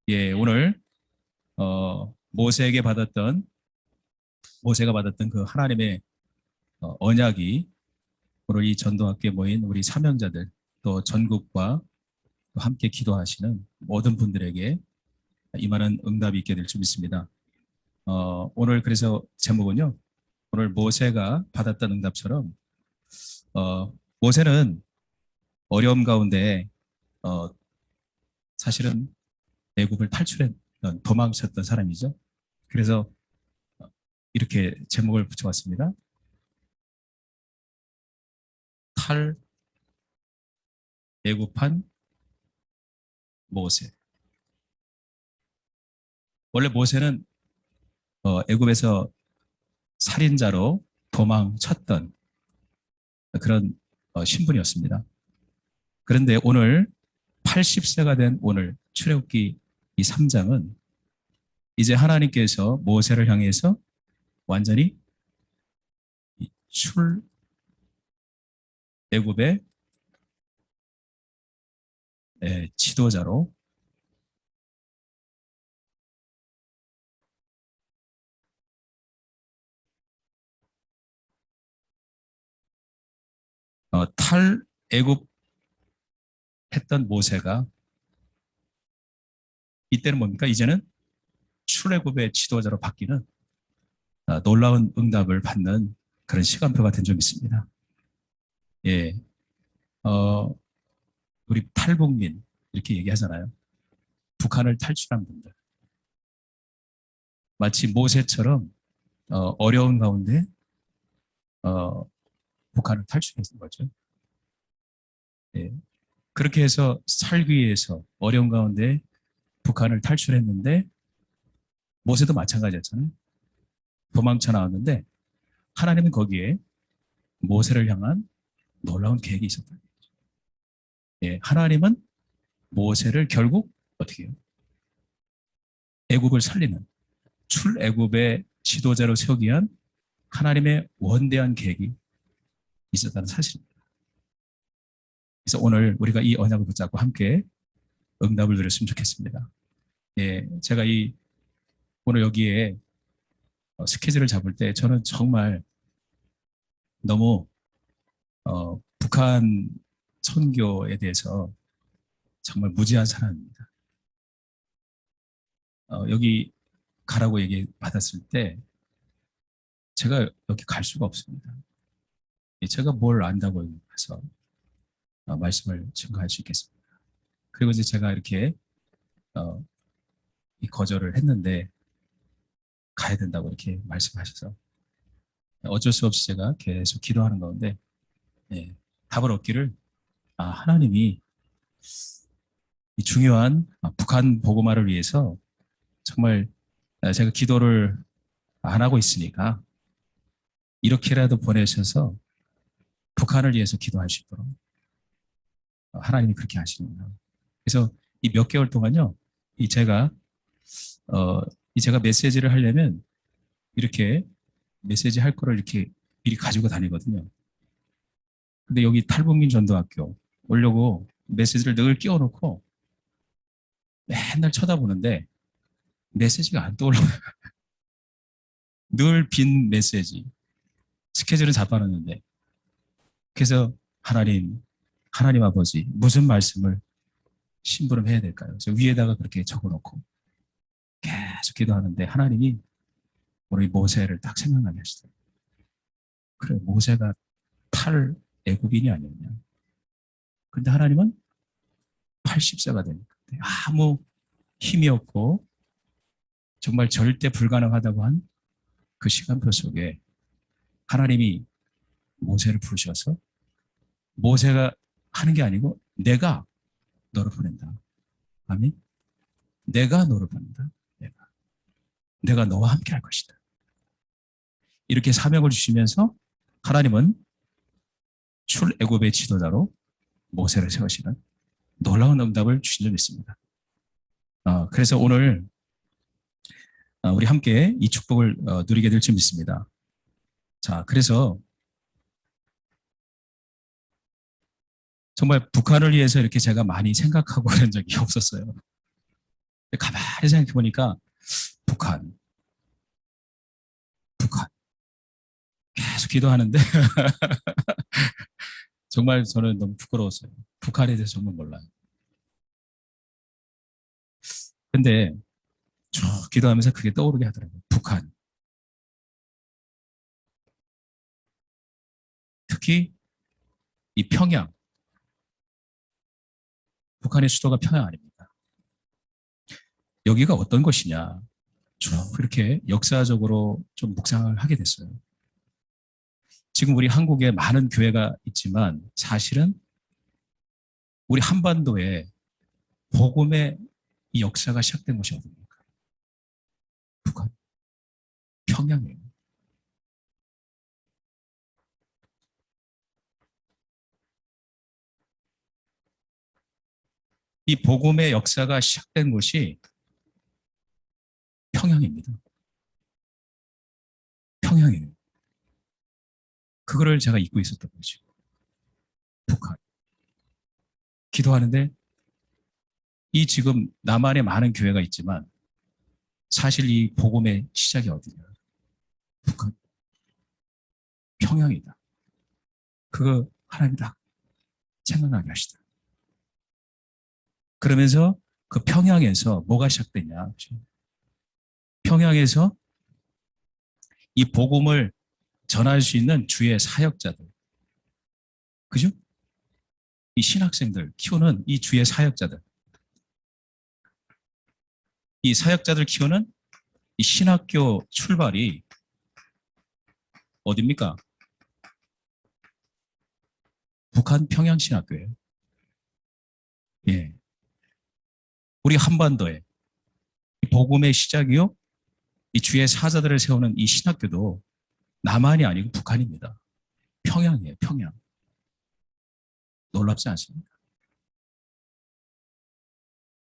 예, 오늘 모세가 받았던 그 하나님의 언약이 오늘 이 전도학교에 모인 우리 사명자들 또 전국과 또 함께 기도하시는 모든 분들에게 임하는 응답이 있게 될 줄 믿습니다. 오늘 그래서 제목은요. 오늘 모세가 받았던 응답처럼 모세는 어려움 가운데 어, 사실은 애굽을 탈출했던 도망쳤던 사람이죠. 그래서 이렇게 제목을 붙여봤습니다. 탈애굽한 모세. 원래 모세는 애굽에서 살인자로 도망쳤던 그런 신분이었습니다. 그런데 오늘 80세가 된 오늘 출애굽기 이 3장은 이제 하나님께서 모세를 향해서 완전히 출애굽의 지도자로 탈애굽 했던 모세가 이때는 뭡니까? 이제는 출애굽의 지도자로 바뀌는 놀라운 응답을 받는 그런 시간표가 된 점 있습니다. 예, 어, 우리 탈북민 이렇게 얘기하잖아요. 북한을 탈출한 분들. 마치 모세처럼 어려운 가운데 어, 북한을 탈출했던 거죠. 예, 그렇게 해서 살기 위해서 어려운 가운데 북한을 탈출했는데 모세도 마찬가지였잖아요. 도망쳐 나왔는데 하나님은 거기에 모세를 향한 놀라운 계획이 있었다. 예, 하나님은 모세를 결국 어떻게 해요? 애굽을 살리는 출애굽의 지도자로 세우기 위한 하나님의 원대한 계획이 있었다는 사실입니다. 그래서 오늘 우리가 이 언약을 붙잡고 함께 응답을 누렸으면 좋겠습니다. 예, 제가 오늘 여기에 스케줄을 잡을 때 저는 정말 너무 북한 선교에 대해서 정말 무지한 사람입니다. 여기 가라고 얘기 받았을 때 제가 여기 갈 수가 없습니다. 제가 뭘 안다고 해서 말씀을 증거할 수 있겠습니다. 그리고 이제 제가 이렇게 이 거절을 했는데 가야 된다고 이렇게 말씀하셔서 어쩔 수 없이 제가 계속 기도하는 가운데 예, 답을 얻기를 하나님이 이 중요한 북한 복음화를 위해서 정말 제가 기도를 안 하고 있으니까 이렇게라도 보내셔서 북한을 위해서 기도할 수 있도록 하나님이 그렇게 하시는구나. 그래서 이 몇 개월 동안요, 제가 메시지를 하려면 이렇게 메시지 할 거를 이렇게 미리 가지고 다니거든요. 근데 여기 탈북민 전도학교 오려고 메시지를 늘 끼워놓고 맨날 쳐다보는데 메시지가 안 떠올라요. 늘 빈 메시지. 스케줄은 잡아놨는데. 그래서 하나님 아버지, 무슨 말씀을 심부름해야 될까요? 저 위에다가 그렇게 적어놓고 계속 기도하는데 하나님이 우리 모세를 딱 생각나게 하시더라고요. 그래, 모세가 탈애굽인이 아니었냐. 근데 하나님은 80세가 되니까 아무 힘이 없고 정말 절대 불가능하다고 한 그 시간표 속에 하나님이 모세를 부르셔서 모세가 하는 게 아니고 내가 너를 보낸다. 아멘. 내가 너를 보낸다. 내가 너와 함께 할 것이다. 이렇게 사명을 주시면서 하나님은 출애굽의 지도자로 모세를 세우시는 놀라운 응답을 주신 적이 있습니다. 그래서 오늘 우리 함께 이 축복을 누리게 될 줄 믿습니다. 자, 그래서 정말 북한을 위해서 이렇게 제가 많이 생각하고 그런 적이 없었어요. 가만히 가만히 생각해 보니까 북한, 북한 계속 기도하는데 정말 저는 너무 부끄러웠어요. 북한에 대해서 정말 몰라요. 근데 쭉 기도하면서 그게 떠오르게 하더라고요. 북한. 특히 이 평양. 북한의 수도가 평양 아닙니까? 여기가 어떤 곳이냐. 쭉 그렇게 역사적으로 좀 묵상을 하게 됐어요. 지금 우리 한국에 많은 교회가 있지만 사실은 우리 한반도에 복음의 이 역사가 시작된 곳이 어디입니까? 북한, 평양이에요. 이 복음의 역사가 시작된 곳이 평양입니다. 평양이에요. 그거를 제가 잊고 있었던 거죠. 북한. 기도하는데 이 지금 남한에 많은 교회가 있지만 사실 이 복음의 시작이 어디냐? 북한, 평양이다. 그거 하나님 딱 생각나게 하시다. 그러면서 그 평양에서 뭐가 시작되냐? 그렇죠? 평양에서 이 복음을 전할 수 있는 주의 사역자들, 그죠? 이 신학생들 키우는 이 주의 사역자들, 이 사역자들 키우는 이 신학교 출발이 어딥니까? 북한 평양신학교예요. 예. 우리 한반도에 이 복음의 시작이요. 이 주의 사자들을 세우는 이 신학교도 남한이 아니고 북한입니다. 평양이에요, 평양. 놀랍지 않습니까?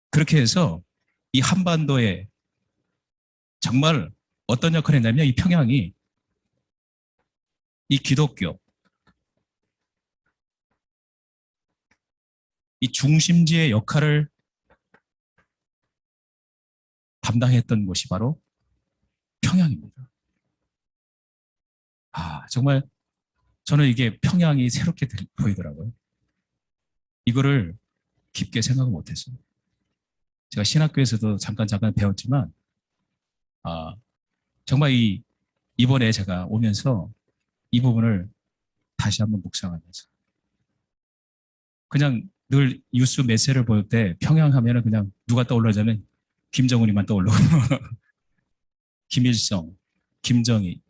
그렇게 해서 이 한반도에 정말 어떤 역할을 했냐면 이 평양이 이 기독교, 이 중심지의 역할을 담당했던 곳이 바로 평양입니다. 아, 정말 저는 이게 평양이 새롭게 보이더라고요. 이거를 깊게 생각을 못했어요. 제가 신학교에서도 잠깐 배웠지만, 아, 정말 이번에 제가 오면서 이 부분을 다시 한번 묵상하면서 그냥 늘 뉴스 매체를 볼 때 평양 하면은 그냥 누가 떠올라자면 김정은이만 떠올르고 김일성, 김정희,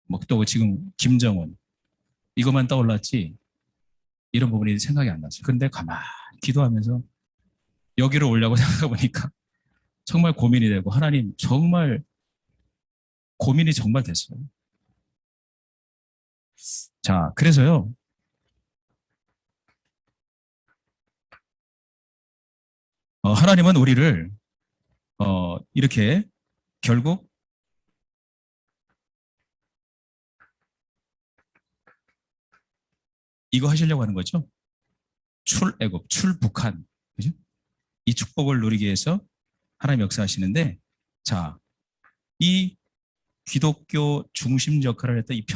뭐 또 지금 김정은 이것만 떠올랐지 이런 부분이 생각이 안 났어요. 근데 가만히 기도하면서 여기를 오려고 생각해 보니까 정말 고민이 되고 하나님 정말 고민이 정말 됐어요. 자, 그래서요. 하나님은 우리를 이렇게 결국 이거 하시려고 하는 거죠. 출애굽, 출북한, 그죠? 이 축복을 누리기 위해서 하나님 역사하시는데, 자, 이 기독교 중심 역할을 했던 이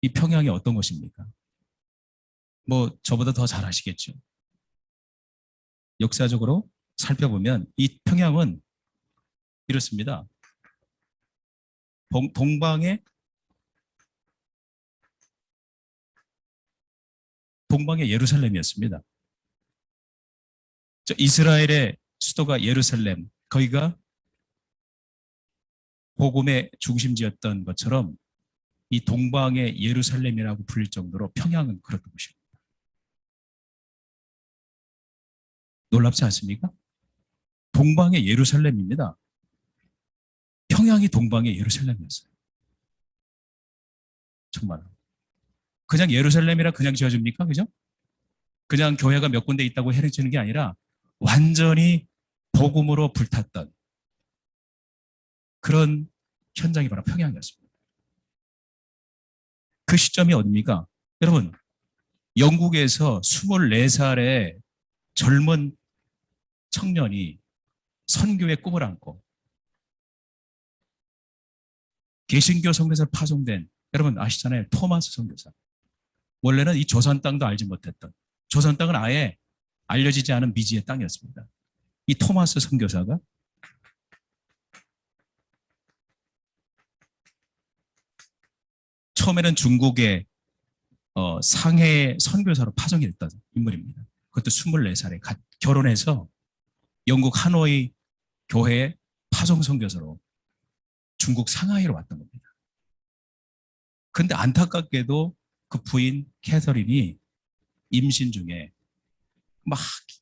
평양이 어떤 것입니까? 뭐 저보다 더 잘 아시겠죠. 역사적으로 살펴보면 이 평양은 이렇습니다. 동방의 예루살렘이었습니다. 이스라엘의 수도가 예루살렘, 거기가 복음의 중심지였던 것처럼 이 동방의 예루살렘이라고 불릴 정도로 평양은 그렇던 곳입니다. 놀랍지 않습니까? 동방의 예루살렘입니다. 평양이 동방의 예루살렘이었어요. 정말. 그냥 예루살렘이라 그냥 지어줍니까? 그죠? 그냥 교회가 몇 군데 있다고 해르치는 게 아니라 완전히 복음으로 불탔던 그런 현장이 바로 평양이었습니다. 그 시점이 어딥니까? 여러분, 영국에서 24살의 젊은 청년이 선교의 꿈을 안고 개신교 선교사로 파송된, 여러분 아시잖아요. 토마스 선교사. 원래는 이 조선 땅도 알지 못했던, 조선 땅은 아예 알려지지 않은 미지의 땅이었습니다. 이 토마스 선교사가 처음에는 중국의 상해 선교사로 파송이 됐던 인물입니다. 그것도 24살에 결혼해서 영국 하노이 교회의 파송 선교사로 중국 상하이로 왔던 겁니다. 근데 안타깝게도 그 부인 캐서린이 임신 중에 막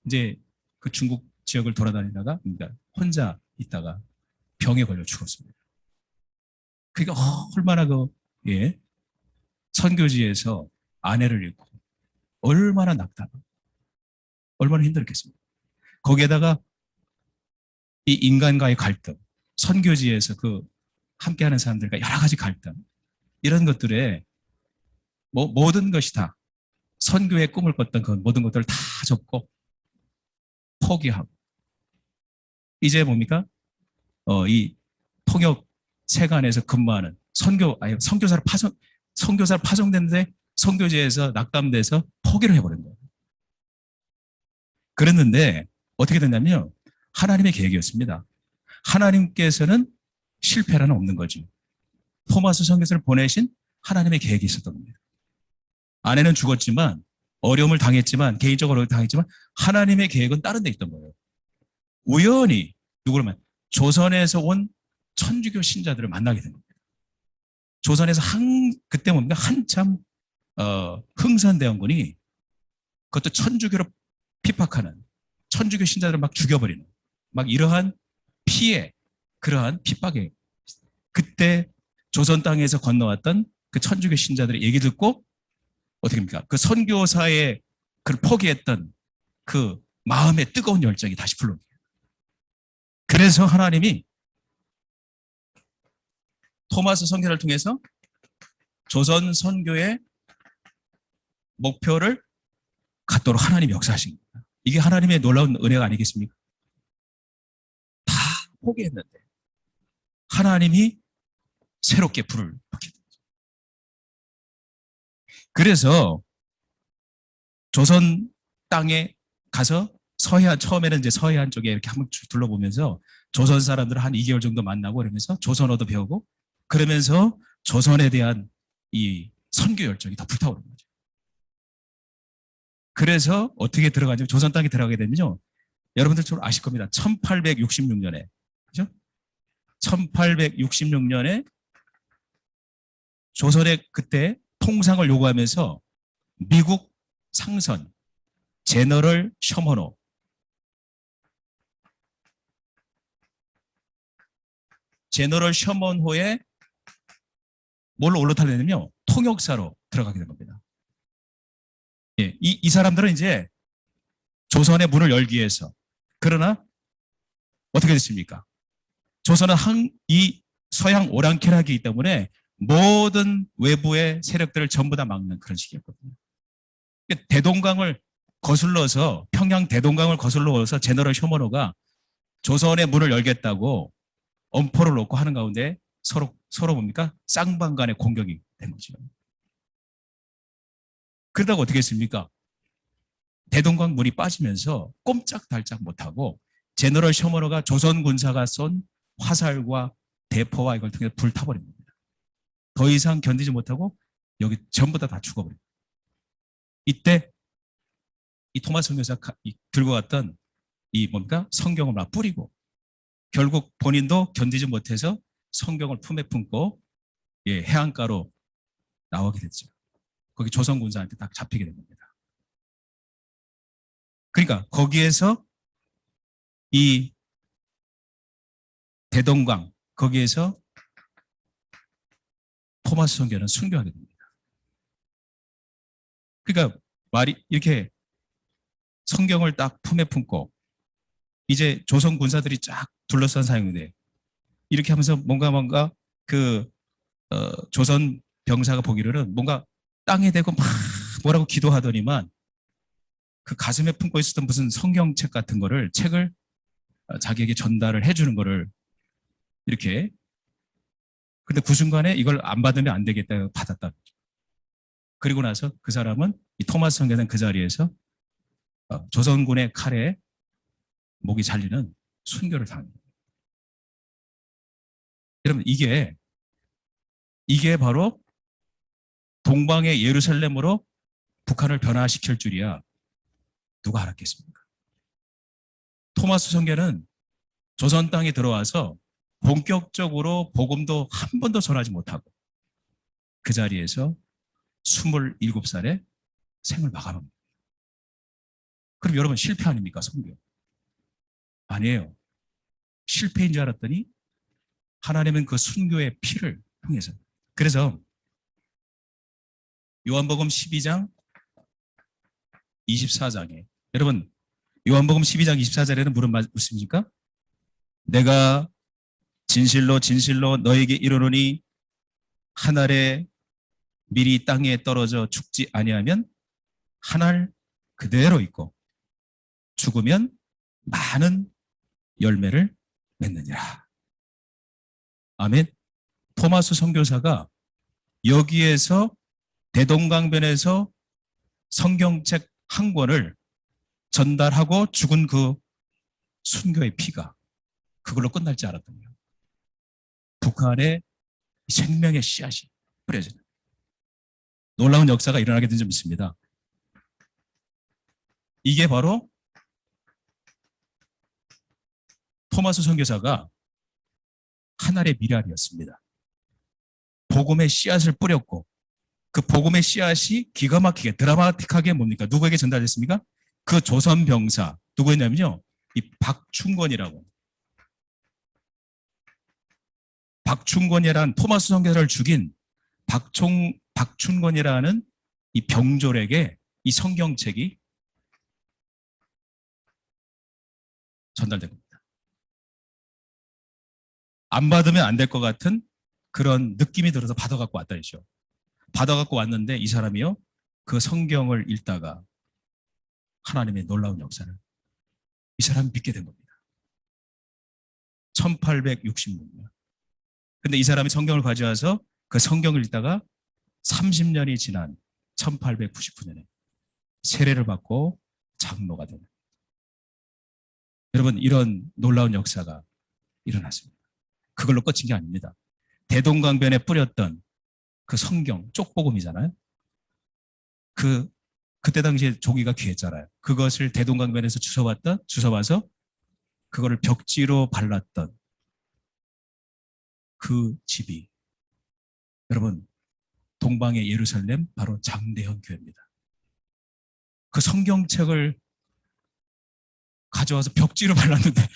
이제 그 중국 지역을 돌아다니다가 혼자 있다가 병에 걸려 죽었습니다. 그게 얼마나 선교지에서 아내를 잃고 얼마나 낙담하고 얼마나 힘들겠습니까? 거기에다가 이 인간과의 갈등, 선교지에서 그 함께하는 사람들과 여러 가지 갈등, 이런 것들에 모든 것이 다 선교의 꿈을 꿨던 그 모든 것들을 다 접고 포기하고 이제 뭡니까? 이 통역 세관에서 근무하는 선교사로 파송됐는데 선교지에서 낙담돼서 포기를 해버린 거예요. 그랬는데 어떻게 됐냐면요. 하나님의 계획이었습니다. 하나님께서는 실패라는 없는 거죠. 토마스 선교사를 보내신 하나님의 계획이 있었던 겁니다. 아내는 죽었지만, 어려움을 당했지만, 개인적으로 당했지만 하나님의 계획은 다른 데 있던 거예요. 우연히 누구를 조선에서 온 천주교 신자들을 만나게 된 겁니다. 조선에서 그때 뭡니까? 한참 흥선대원군이 그것도 천주교로 핍박하는, 천주교 신자들을 막 죽여버리는, 막 이러한 피해, 그러한 핍박에, 그때 조선 땅에서 건너왔던 그 천주교 신자들의 얘기 듣고 어떻게 합니까? 그 선교사의 그를 포기했던 그 마음의 뜨거운 열정이 다시 불러옵니다. 그래서 하나님이 토마스 선교를 통해서 조선 선교의 목표를 갖도록 하나님이 역사하신 겁니다. 이게 하나님의 놀라운 은혜가 아니겠습니까? 다 포기했는데 하나님이 새롭게 불을 붙게 됐죠. 그래서 조선 땅에 가서 처음에는 이제 서해안 쪽에 이렇게 한번 둘러보면서 조선 사람들 한 2개월 정도 만나고 그러면서 조선어도 배우고 그러면서 조선에 대한 이 선교 열정이 더 불타오르는 거죠. 그래서 어떻게 들어가냐면 조선 땅에 들어가게 되면요. 여러분들 좀 아실 겁니다. 1866년에, 그죠? 1866년에 조선의 그때 통상을 요구하면서 미국 상선 제너럴 셔먼호에 뭘로 올라타려면요. 통역사로 들어가게 된 겁니다. 예, 이 사람들은 이제 조선의 문을 열기 위해서, 그러나 어떻게 됐습니까? 조선은 이 서양 오랑캐락이기 때문에 모든 외부의 세력들을 전부 다 막는 그런 시기였거든요. 대동강을 거슬러서, 평양 대동강을 거슬러서 제너럴 셔먼호가 조선의 문을 열겠다고 엄포를 놓고 하는 가운데 서로 뭡니까? 쌍방간의 공격이 된 거죠. 그러다가 어떻게 했습니까? 대동강 문이 빠지면서 꼼짝달짝 못하고 제너럴 셔먼호가 조선 군사가 쏜 화살과 대포와 이걸 통해서 불타버린 겁니다. 더 이상 견디지 못하고 여기 전부 다 죽어버립니다. 이때 이 토마스 선교사가 들고 갔던 이 뭡니까? 성경을 막 뿌리고 결국 본인도 견디지 못해서 성경을 품에 품고 해안가로 나오게 됐죠. 거기 조선 군사한테 딱 잡히게 된 겁니다. 그러니까 거기에서 이 대동강 거기에서 토마스 선교는 순교하게 됩니다. 그러니까 말이 이렇게 성경을 딱 품에 품고 이제 조선 군사들이 쫙 둘러싼 상황인데 이렇게 하면서 뭔가 조선 병사가 보기로는 뭔가 땅에 대고 막 뭐라고 기도하더니만 그 가슴에 품고 있었던 무슨 성경책 같은 책을 자기에게 전달을 해주는 거를 이렇게. 근데 그 순간에 이걸 안 받으면 안 되겠다 받았다. 그리고 나서 그 사람은 이 토마스 선교사는 그 자리에서 조선군의 칼에 목이 잘리는 순교를 당합니다. 여러분 이게 바로 동방의 예루살렘으로 북한을 변화시킬 줄이야 누가 알았겠습니까? 토마스 선교는 조선 땅에 들어와서 본격적으로 복음도 한 번도 전하지 못하고 그 자리에서 27살에 생을 마감합니다. 그럼 여러분 실패 아닙니까? 선교. 아니에요. 실패인 줄 알았더니 하나님은 그 순교의 피를 통해서. 그래서 요한복음 12장 24장에 여러분 요한복음 12장 24절에는 무슨 말씀입니까? 내가 진실로 진실로 너에게 이르노니 한 알에 밀이 땅에 떨어져 죽지 아니하면 한 알 그대로 있고 죽으면 많은 열매를 맺느니라. 아멘. 토마스 선교사가 여기에서 대동강변에서 성경책 한 권을 전달하고 죽은 그 순교의 피가 그걸로 끝날 줄 알았던 거예요. 북한의 생명의 씨앗이 뿌려지는 놀라운 역사가 일어나게 된 점 있습니다. 이게 바로 토마스 선교사가 하나의 미랄이었습니다. 복음의 씨앗을 뿌렸고 그 복음의 씨앗이 기가 막히게 드라마틱하게 뭡니까? 누구에게 전달됐습니까? 그 조선 병사 누구였냐면요. 이 박충권이라고. 박충권이라는 토마스 선교사를 죽인 박충권이라는 이 병졸에게 이 성경책이 전달된 겁니다. 안 받으면 안 될 것 같은 그런 느낌이 들어서 받아갖고 왔다 했죠. 받아갖고 왔는데 이 사람이요. 그 성경을 읽다가 하나님의 놀라운 역사를 이 사람이 믿게 된 겁니다. 1866년. 근데 이 사람이 성경을 가져와서 그 성경을 읽다가 30년이 지난 1899년에 세례를 받고 장로가 되는. 여러분 이런 놀라운 역사가 일어났습니다. 그걸로 끝인 게 아닙니다. 대동강변에 뿌렸던 그 성경 쪽복음이잖아요. 그때 당시에 조기가 귀했잖아요. 그것을 대동강변에서 주워와서 그거를 벽지로 발랐던 그 집이 여러분 동방의 예루살렘 바로 장대현 교회입니다. 그 성경책을 가져와서 벽지로 발랐는데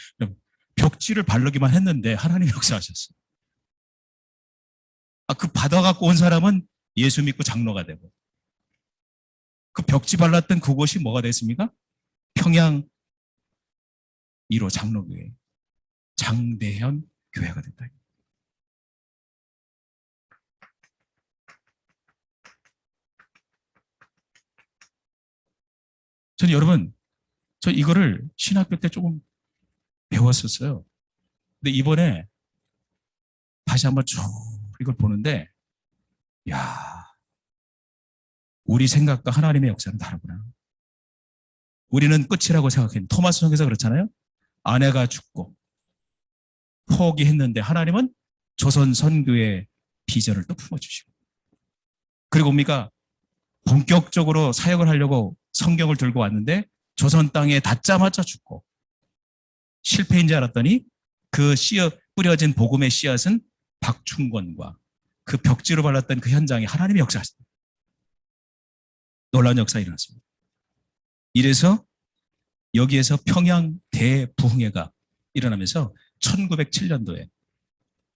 벽지를 바르기만 했는데 하나님 역사하셨어요. 그 받아갖고 온 사람은 예수 믿고 장로가 되고 그 벽지 발랐던 그곳이 뭐가 됐습니까? 평양 1호 장로교회 장대현 교회가 됐다. 저는 여러분 저 이거를 신학교 때 조금 배웠었어요. 근데 이번에 다시 한번 쭉 이걸 보는데 야 우리 생각과 하나님의 역사는 다르구나. 우리는 끝이라고 생각했는데 토마스 선교사가 그렇잖아요. 아내가 죽고 포기했는데 하나님은 조선 선교의 비전을 또 품어주시고 그리고 뭡니까? 본격적으로 사역을 하려고 성경을 들고 왔는데 조선 땅에 닿자마자 죽고 실패인 줄 알았더니 그 뿌려진 복음의 씨앗은 박충권과 그 벽지로 발랐던 그 현장에 하나님의 역사하셨다. 놀라운 역사가 일어났습니다. 이래서 여기에서 평양 대부흥회가 일어나면서 1907년도에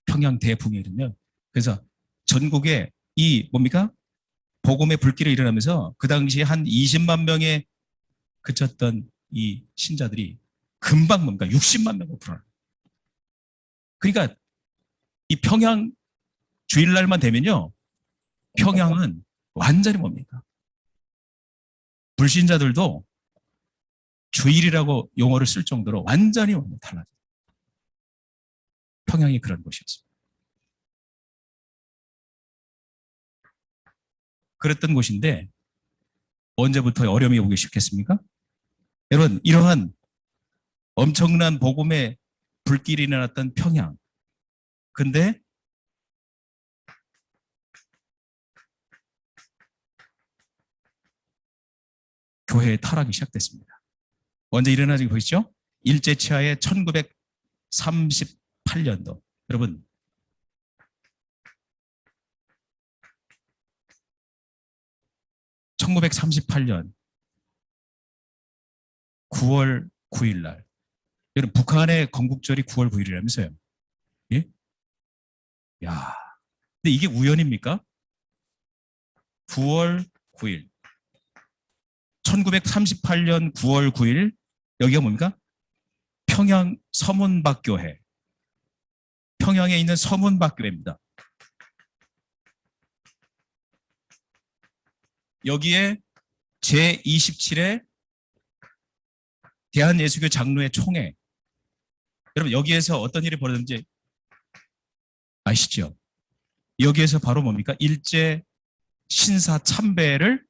평양 대부흥회 일어나면 그래서 전국에 이 뭡니까? 복음의 불길이 일어나면서 그 당시에 한 20만 명에 그쳤던 이 신자들이 금방 뭡니까? 60만 명으로 불어나. 그러니까 이 평양 주일날만 되면요. 평양은 완전히 뭡니까? 불신자들도 주일이라고 용어를 쓸 정도로 완전히 달라졌어요. 평양이 그런 곳이었습니다. 그랬던 곳인데 언제부터 어려움이 오기 시작했습니까? 여러분, 이러한 엄청난 복음의 불길이 일어났던 평양. 근데 교회의 타락이 시작됐습니다. 언제 일어나지 보시죠? 일제치하의 1938년도. 여러분, 1938년 9월 9일 날. 여러분, 북한의 건국절이 9월 9일이라면서요. 예? 야, 근데 이게 우연입니까? 9월 9일. 1938년 9월 9일, 여기가 뭡니까? 평양 서문박교회. 평양에 있는 서문박교회입니다. 여기에 제27회 대한예수교 장로회 총회. 여러분, 여기에서 어떤 일이 벌어졌는지 아시죠? 여기에서 바로 뭡니까? 일제 신사 참배를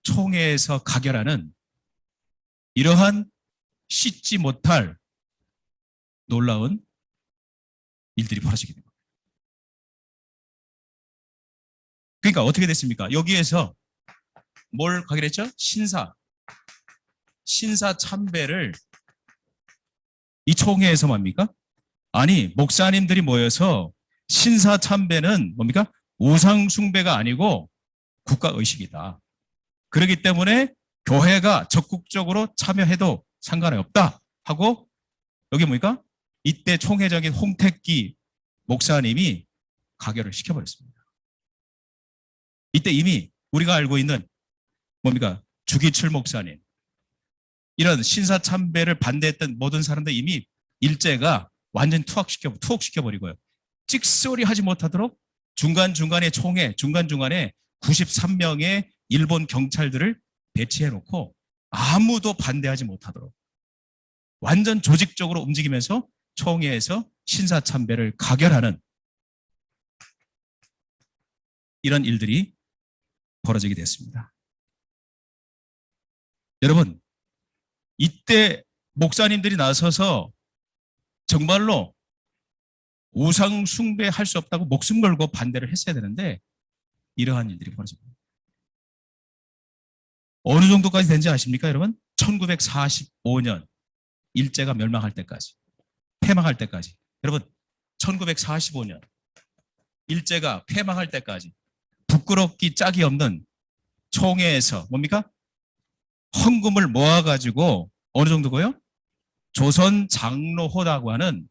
총회에서 가결하는 이러한 씻지 못할 놀라운 일들이 벌어지게 됩니다. 그러니까 어떻게 됐습니까? 여기에서 뭘 가결했죠? 신사 참배를 이 총회에서 뭡니까? 아니, 목사님들이 모여서 신사 참배는 뭡니까? 우상 숭배가 아니고 국가 의식이다. 그렇기 때문에 교회가 적극적으로 참여해도 상관이 없다 하고, 여기 뭡니까? 이때 총회장인 홍택기 목사님이 가결을 시켜버렸습니다. 이때 이미 우리가 알고 있는 뭡니까? 주기철 목사님, 이런 신사 참배를 반대했던 모든 사람들 이미 일제가 완전 투옥시켜버리고요. 찍소리 하지 못하도록 중간중간에 총회, 중간중간에 93명의 일본 경찰들을 배치해놓고 아무도 반대하지 못하도록 완전 조직적으로 움직이면서 총회에서 신사 참배를 가결하는 이런 일들이 벌어지게 됐습니다. 여러분, 이때 목사님들이 나서서 정말로 우상 숭배할 수 없다고 목숨 걸고 반대를 했어야 되는데 이러한 일들이 벌어집니다. 어느 정도까지 된지 아십니까, 여러분? 1945년 일제가 멸망할 때까지, 패망할 때까지. 여러분, 1945년 일제가 패망할 때까지 부끄럽기 짝이 없는 총회에서 뭡니까? 헌금을 모아가지고 어느 정도고요? 조선 장로호라고 하는,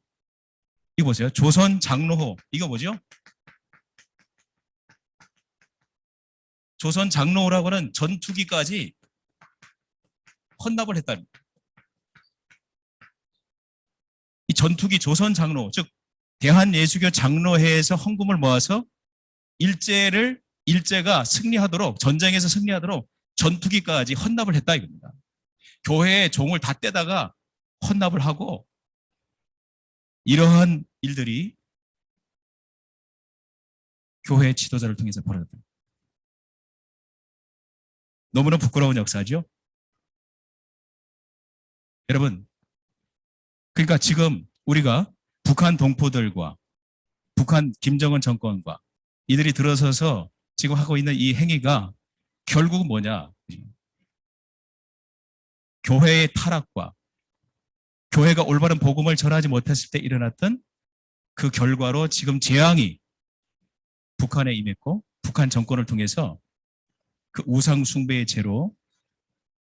이거 보세요. 조선 장로호. 이거 뭐죠? 조선 장로호라고 하는 전투기까지 헌납을 했다. 이 전투기 조선 장로, 즉 대한예수교 장로회에서 헌금을 모아서 일제가 승리하도록, 전쟁에서 승리하도록 전투기까지 헌납을 했다 이겁니다. 교회의 종을 다 떼다가 헌납을 하고, 이러한 일들이 교회 지도자를 통해서 벌어졌다. 너무나 부끄러운 역사죠. 여러분, 그러니까 지금 우리가 북한 동포들과 북한 김정은 정권과 이들이 들어서서 지금 하고 있는 이 행위가 결국은 뭐냐? 교회의 타락과 교회가 올바른 복음을 전하지 못했을 때 일어났던 그 결과로 지금 재앙이 북한에 임했고, 북한 정권을 통해서 그 우상 숭배의 죄로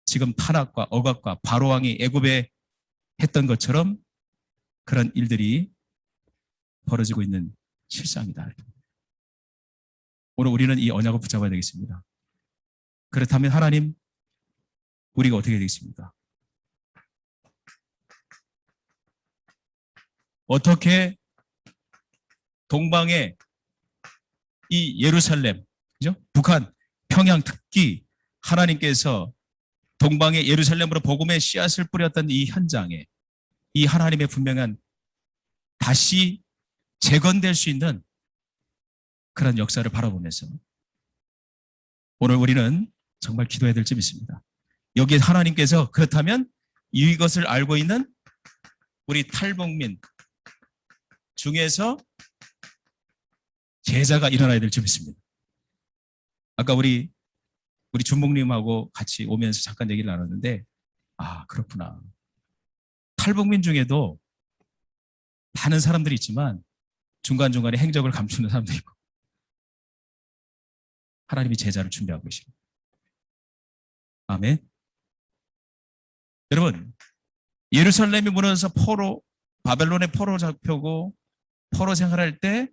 지금 탄압과 억압과 바로왕이 애굽에 했던 것처럼 그런 일들이 벌어지고 있는 실상이다. 오늘 우리는 이 언약을 붙잡아야 되겠습니다. 그렇다면 하나님, 우리가 어떻게 되겠습니까? 어떻게 동방의 이 예루살렘, 그죠? 북한, 평양 특히 하나님께서 동방의 예루살렘으로 복음의 씨앗을 뿌렸던 이 현장에 이 하나님의 분명한 다시 재건될 수 있는 그런 역사를 바라보면서 오늘 우리는 정말 기도해야 될 점이 있습니다. 여기에 하나님께서 그렇다면 이것을 알고 있는 우리 탈북민 중에서 제자가 일어나야 될 점이 있습니다. 아까 우리 준목님하고 같이 오면서 잠깐 얘기를 나눴는데, 아, 그렇구나. 탈북민 중에도 많은 사람들이 있지만 중간중간에 행적을 감추는 사람도 있고, 하나님이 제자를 준비하고 계십니다. 아멘. 여러분, 예루살렘이 무너져서 바벨론의 포로 잡혀고 포로 생활할 때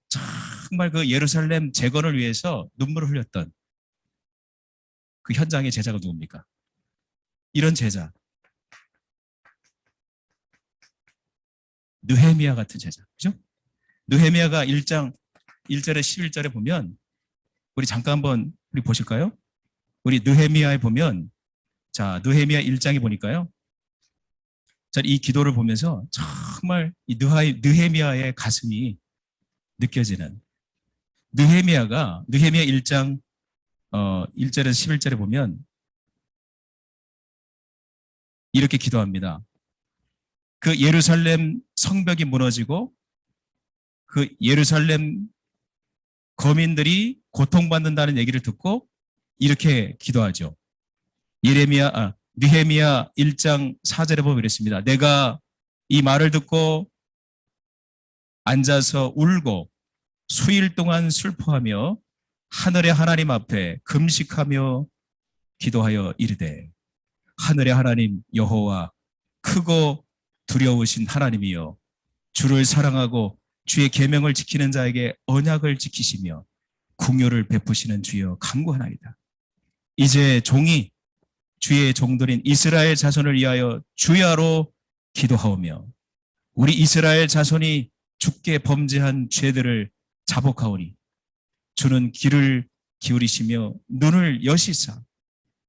정말 그 예루살렘 재건을 위해서 눈물을 흘렸던 그 현장의 제자가 누굽니까? 이런 제자. 느헤미야 같은 제자. 그죠? 느헤미야가 1장 1절에 11절에 보면 우리 잠깐 한번 우리 보실까요? 우리 느헤미야에 보면 자, 느헤미야 1장에 보니까요. 자, 이 기도를 보면서 정말 이 느헤미야의 가슴이 느껴지는 느헤미야 1장 1절에서 11절에 보면 이렇게 기도합니다. 그 예루살렘 성벽이 무너지고 그 예루살렘 거민들이 고통받는다는 얘기를 듣고 이렇게 기도하죠. 느헤미야 1장 4절에 보면 이랬습니다. 내가 이 말을 듣고 앉아서 울고 수일 동안 슬퍼하며 하늘의 하나님 앞에 금식하며 기도하여 이르되 하늘의 하나님 여호와 크고 두려우신 하나님이여 주를 사랑하고 주의 계명을 지키는 자에게 언약을 지키시며 긍휼을 베푸시는 주여 간구하나이다. 이제 종이 주의 종들인 이스라엘 자손을 위하여 주야로 기도하오며 우리 이스라엘 자손이 주께 범죄한 죄들을 자복하오니 주는 귀를 기울이시며 눈을 여시사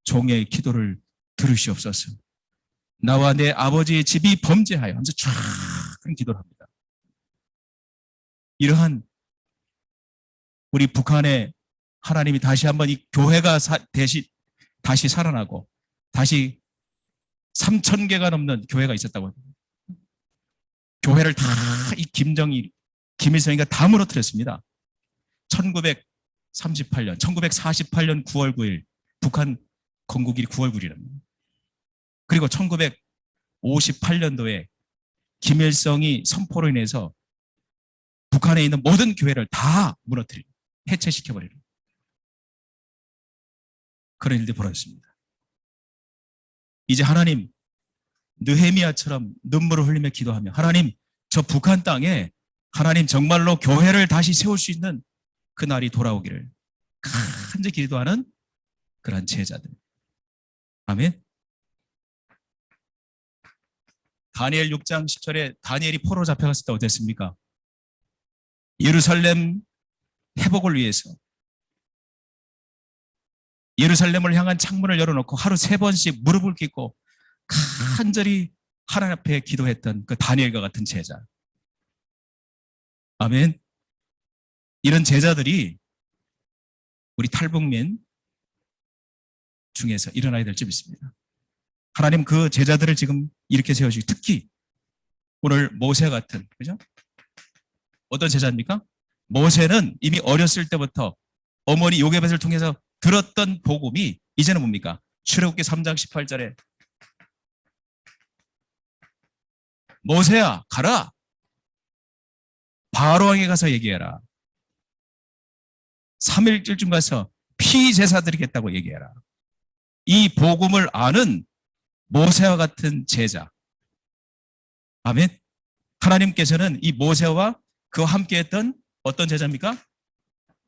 종의 기도를 들으시옵소서. 나와 내 아버지의 집이 범죄하여 하면서 쫙 기도를 합니다. 이러한 우리 북한의 하나님이 다시 한번 이 교회가 다시 살아나고 다시 3,000개가 넘는 교회가 있었다고 합니다. 교회를 다 이 김일성이가 다 무너뜨렸습니다. 1948년 9월 9일 북한 건국일이 9월 9일입니다. 그리고 1958년도에 김일성이 선포로 인해서 북한에 있는 모든 교회를 다 무너뜨리고 해체시켜버리는 그런 일들이 벌어졌습니다. 이제 하나님 느헤미야처럼 눈물을 흘리며 기도하며 하나님 저 북한 땅에 하나님 정말로 교회를 다시 세울 수 있는 그 날이 돌아오기를 간절히 기도하는 그러한 제자들. 아멘. 다니엘 6장 10절에 다니엘이 포로 잡혀갔을 때 어땠습니까? 예루살렘 회복을 위해서 예루살렘을 향한 창문을 열어놓고 하루 3번씩 무릎을 꿇고 간절히 하나님 앞에 기도했던 그 다니엘과 같은 제자. 아멘. 이런 제자들이 우리 탈북민 중에서 일어나야 될 점이 있습니다. 하나님 그 제자들을 지금 이렇게 세워주시고 특히 오늘 모세 같은, 그죠? 어떤 제자입니까? 모세는 이미 어렸을 때부터 어머니 요게벳을 통해서 들었던 복음이 이제는 뭡니까? 출애굽기 3장 18절에 모세야 가라. 바로왕에 가서 얘기해라. 3일쯤 가서 피제사 드리겠다고 얘기해라. 이 복음을 아는 모세와 같은 제자. 아멘. 하나님께서는 이 모세와 그와 함께했던 어떤 제자입니까?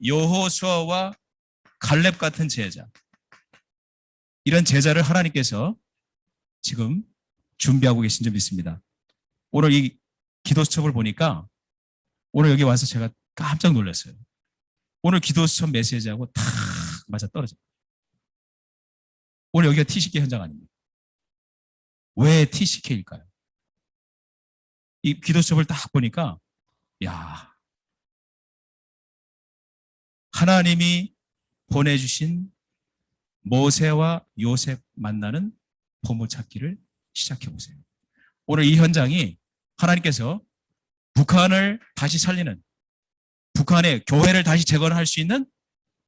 여호수아와 갈렙 같은 제자. 이런 제자를 하나님께서 지금 준비하고 계신 점이 있습니다. 오늘 이 기도 수첩을 보니까 오늘 여기 와서 제가 깜짝 놀랐어요. 오늘 기도 수첩 메시지하고 다 맞아 떨어져요. 오늘 여기가 TCK 현장 아닙니까? 왜 TCK일까요? 이 기도 수업을 딱 보니까 야, 하나님이 보내주신 모세와 요셉 만나는 보물찾기를 시작해보세요. 오늘 이 현장이 하나님께서 북한을 다시 살리는, 북한의 교회를 다시 재건할 수 있는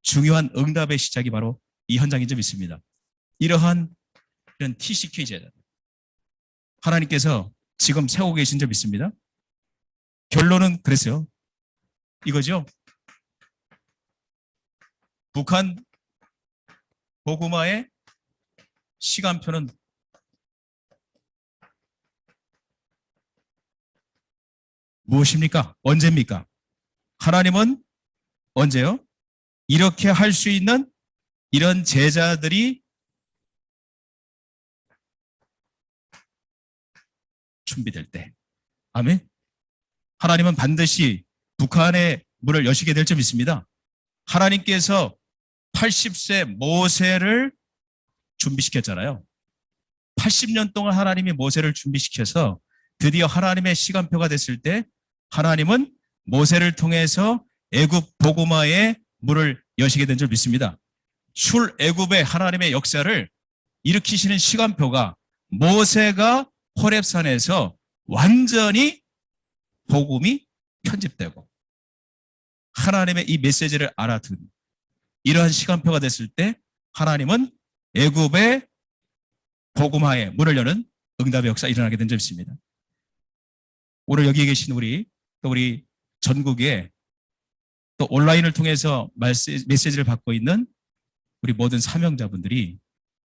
중요한 응답의 시작이 바로 이 현장인 줄 믿습니다. 이런 TCK 제자 하나님께서 지금 세우고 계신 줄 믿습니다. 결론은 그랬어요. 이거죠. 북한 복음화의 시간표는 무엇입니까? 언제입니까? 하나님은 언제요? 이렇게 할 수 있는 이런 제자들이 준비될 때. 아멘. 하나님은 반드시 북한의 문을 여시게 될 줄 믿습니다. 하나님께서 80세 모세를 준비시켰잖아요. 80년 동안 하나님이 모세를 준비시켜서 드디어 하나님의 시간표가 됐을 때 하나님은 모세를 통해서 애굽 복음화의 문을 여시게 된 줄 믿습니다. 출애굽의 하나님의 역사를 일으키시는 시간표가 모세가 호렙산에서 완전히 복음이 편집되고 하나님의 이 메시지를 알아듣는 이러한 시간표가 됐을 때 하나님은 애굽의 복음화의 문을 여는 응답의 역사 일어나게 된 줄 믿습니다. 오늘 여기 계신 우리 전국에 또 온라인을 통해서 메시지를 받고 있는 우리 모든 사명자분들이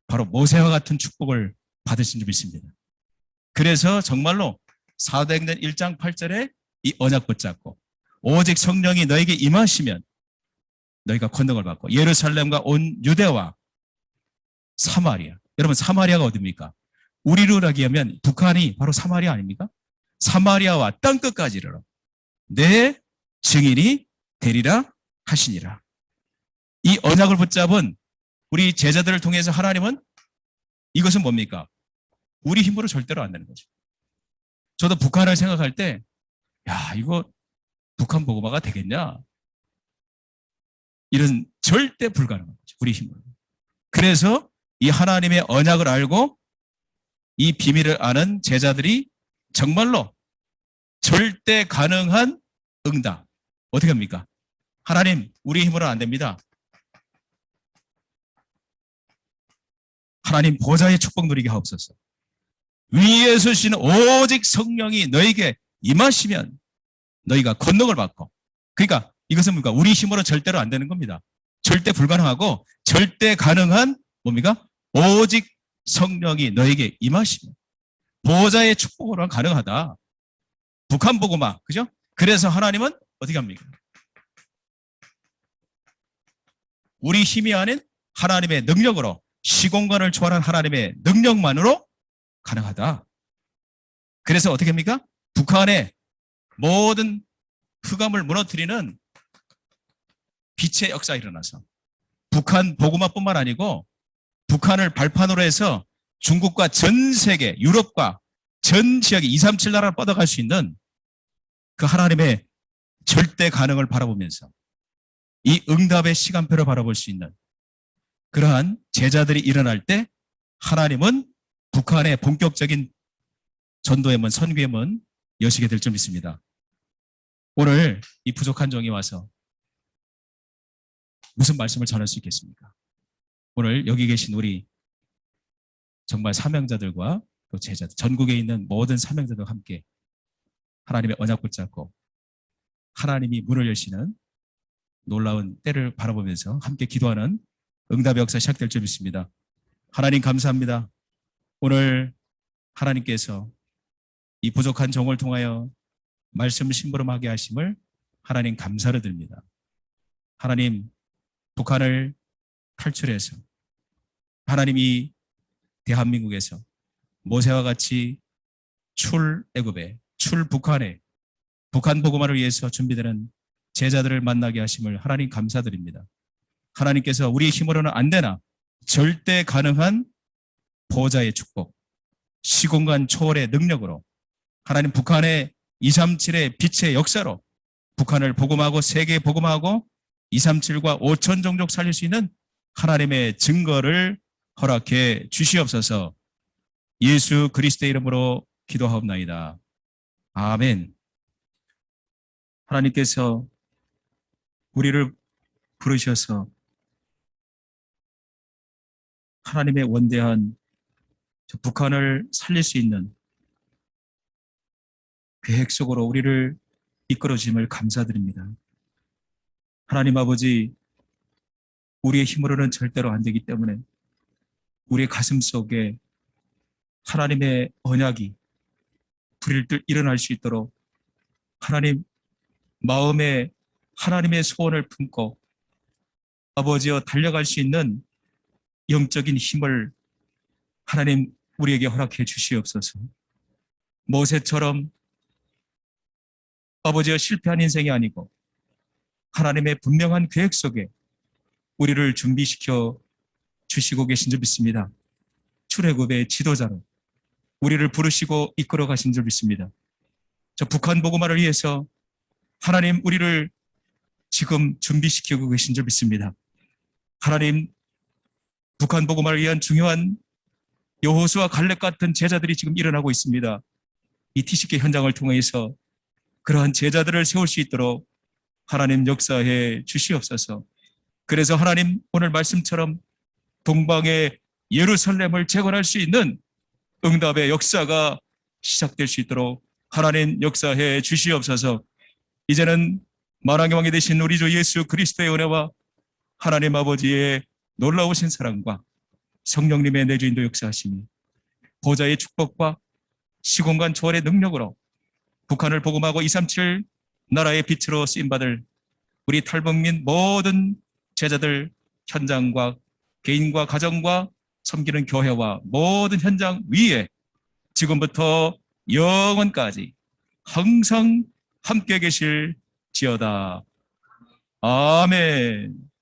바로 모세와 같은 축복을 받으신 줄 믿습니다. 그래서 정말로 사도행전 1장 8절에 이 언약 붙잡고 오직 성령이 너에게 임하시면 너희가 권능을 받고 예루살렘과 온 유대와 사마리아. 여러분 사마리아가 어디입니까? 우리로 하기하면 북한이 바로 사마리아 아닙니까? 사마리아와 땅끝까지 이르러 내 증인이 되리라 하시니라. 이 언약을 붙잡은 우리 제자들을 통해서 하나님은 이것은 뭡니까? 우리 힘으로 절대로 안 되는 거죠. 저도 북한을 생각할 때 야, 이거 북한 복음화가 되겠냐? 이런 절대 불가능한 거죠. 우리 힘으로. 그래서 이 하나님의 언약을 알고 이 비밀을 아는 제자들이 정말로 절대 가능한 응답. 어떻게 합니까? 하나님, 우리 힘으로는 안 됩니다. 하나님 보좌의 축복 누리게 하옵소서. 위에서 주시는 오직 성령이 너에게 임하시면 너희가 권능을 받고. 그러니까 이것은 뭡니까? 우리 힘으로 절대로 안 되는 겁니다. 절대 불가능하고 절대 가능한 뭡니까? 오직 성령이 너에게 임하시면 보호자의 축복으로는 가능하다. 북한 복음화, 그죠? 그래서 하나님은 어떻게 합니까? 우리 힘이 아닌 하나님의 능력으로 시공간을 초월한 하나님의 능력만으로 가능하다. 그래서 어떻게 합니까? 북한의 모든 흑암을 무너뜨리는 빛의 역사가 일어나서 북한 복음화뿐만 아니고 북한을 발판으로 해서 중국과 전 세계, 유럽과 전 지역에 237 나라를 뻗어갈 수 있는 그 하나님의 절대 가능을 바라보면서 이 응답의 시간표를 바라볼 수 있는 그러한 제자들이 일어날 때 하나님은 북한의 본격적인 전도의 문, 선교의 문 여시게 될 줄 믿습니다. 오늘 이 부족한 종이 와서 무슨 말씀을 전할 수 있겠습니까? 오늘 여기 계신 우리 정말 사명자들과 또 제자들, 전국에 있는 모든 사명자들과 함께 하나님의 언약 붙잡고 하나님이 문을 여시는 놀라운 때를 바라보면서 함께 기도하는 응답의 역사 시작될 줄 믿습니다. 하나님 감사합니다. 오늘 하나님께서 이 부족한 종을 통하여 말씀을 심부름하게 하심을 하나님 감사를 드립니다. 하나님 북한을 탈출해서 하나님이 대한민국에서 모세와 같이 출애굽에 출북한에 북한 복음화를 위해서 준비되는 제자들을 만나게 하심을 하나님 감사드립니다. 하나님께서 우리 힘으로는 안 되나 절대 가능한 보좌의 축복, 시공간 초월의 능력으로 하나님 북한의 237의 빛의 역사로 북한을 복음하고 세계에 복음하고 237과 5천 종족 살릴 수 있는 하나님의 증거를 허락해 주시옵소서. 예수 그리스도의 이름으로 기도하옵나이다. 아멘. 하나님께서 우리를 부르셔서 하나님의 원대한 북한을 살릴 수 있는 계획 속으로 우리를 이끌어 주심을 감사드립니다. 하나님 아버지, 우리의 힘으로는 절대로 안 되기 때문에 우리의 가슴 속에 하나님의 언약이 불일듯 일어날 수 있도록 하나님 마음에 하나님의 소원을 품고 아버지여 달려갈 수 있는 영적인 힘을 하나님 우리에게 허락해 주시옵소서. 모세처럼 아버지여 실패한 인생이 아니고 하나님의 분명한 계획 속에 우리를 준비시켜 주시고 계신 줄 믿습니다. 출애굽의 지도자로 우리를 부르시고 이끌어 가신 줄 믿습니다. 저 북한 복음화를 위해서 하나님 우리를 지금 준비시키고 계신 줄 믿습니다. 하나님 북한 복음화를 위한 중요한 여호수아 갈렙 같은 제자들이 지금 일어나고 있습니다. 이 TCK 현장을 통해서 그러한 제자들을 세울 수 있도록 하나님 역사해 주시옵소서. 그래서 하나님 오늘 말씀처럼 동방의 예루살렘을 재건할 수 있는 응답의 역사가 시작될 수 있도록 하나님 역사해 주시옵소서. 이제는 만왕의 왕이 되신 우리 주 예수 그리스도의 은혜와 하나님 아버지의 놀라우신 사랑과 성령님의 내주인도 역사하시니 보좌의 축복과 시공간 초월의 능력으로 북한을 복음하고 237 나라의 빛으로 쓰임받을 우리 탈북민 모든 제자들 현장과 개인과 가정과 섬기는 교회와 모든 현장 위에 지금부터 영원까지 항상 함께 계실지어다. 아멘.